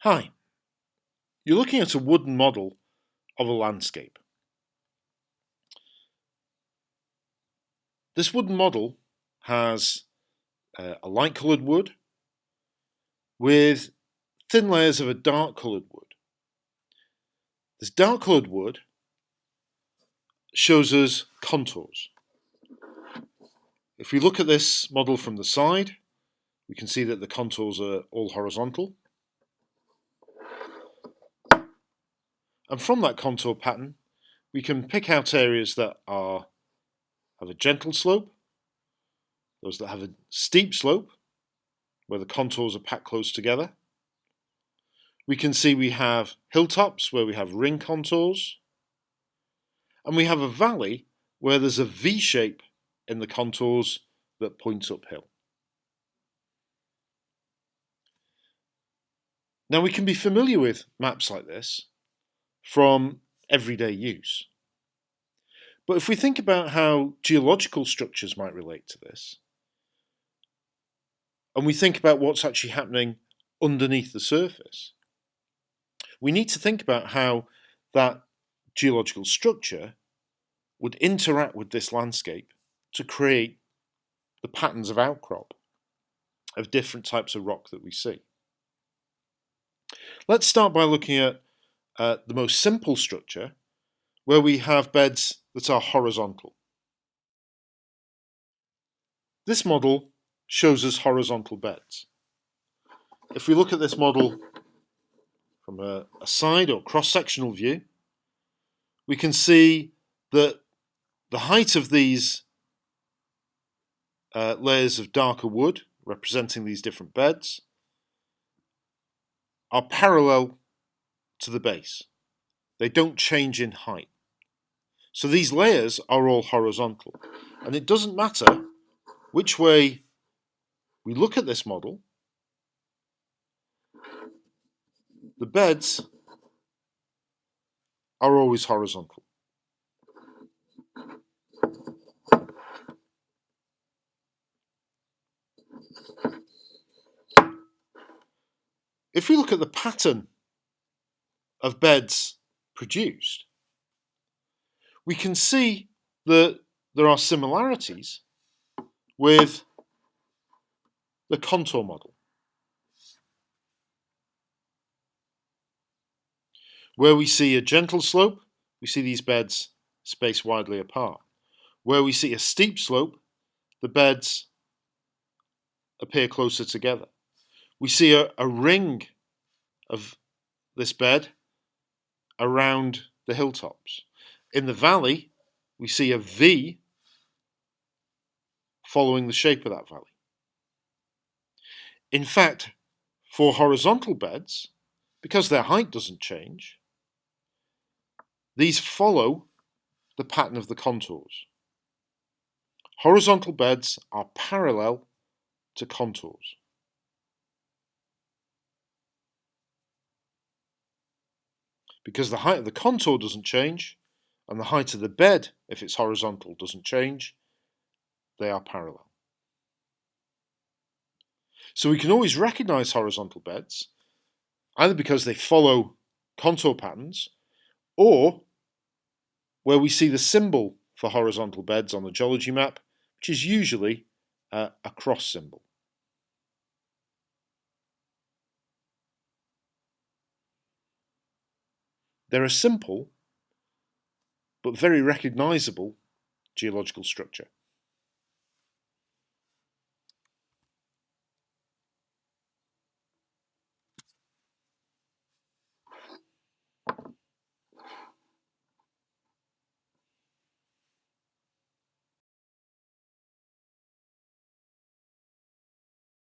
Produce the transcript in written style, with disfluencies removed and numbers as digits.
Hi, you're looking at a wooden model of a landscape. This wooden model has a light coloured wood with thin layers of a dark coloured wood. This dark coloured wood shows us contours. If we look at this model from the side, we can see that the contours are all horizontal. And from that contour pattern, we can pick out areas that have a gentle slope, those that have a steep slope, where the contours are packed close together. We can see we have hilltops where we have ring contours, and we have a valley where there's a V shape in the contours that points uphill. Now we can be familiar with maps like this from everyday use. But if we think about how geological structures might relate to this, and we think about what's actually happening underneath the surface, we need to think about how that geological structure would interact with this landscape to create the patterns of outcrop of different types of rock that we see. Let's start by looking at the most simple structure, where we have beds that are horizontal. This model shows us horizontal beds. If we look at this model from a side or cross-sectional view, we can see that the height of these layers of darker wood, representing these different beds, are parallel to the base. They don't change in height. So these layers are all horizontal. And it doesn't matter which way we look at this model, the beds are always horizontal. If we look at the pattern of beds produced, we can see that there are similarities with the contour model, where we see a gentle slope, we see these beds spaced widely apart. Where we see a steep slope, the beds appear closer together. We see a ring of this bed around the hilltops. In the valley, we see a V following the shape of that valley. In fact, for horizontal beds, because their height doesn't change, these follow the pattern of the contours. Horizontal beds are parallel to contours. Because the height of the contour doesn't change, and the height of the bed, if it's horizontal, doesn't change, they are parallel. So we can always recognize horizontal beds, either because they follow contour patterns, or where we see the symbol for horizontal beds on the geology map, which is usually a cross symbol. They're a simple but very recognizable geological structure.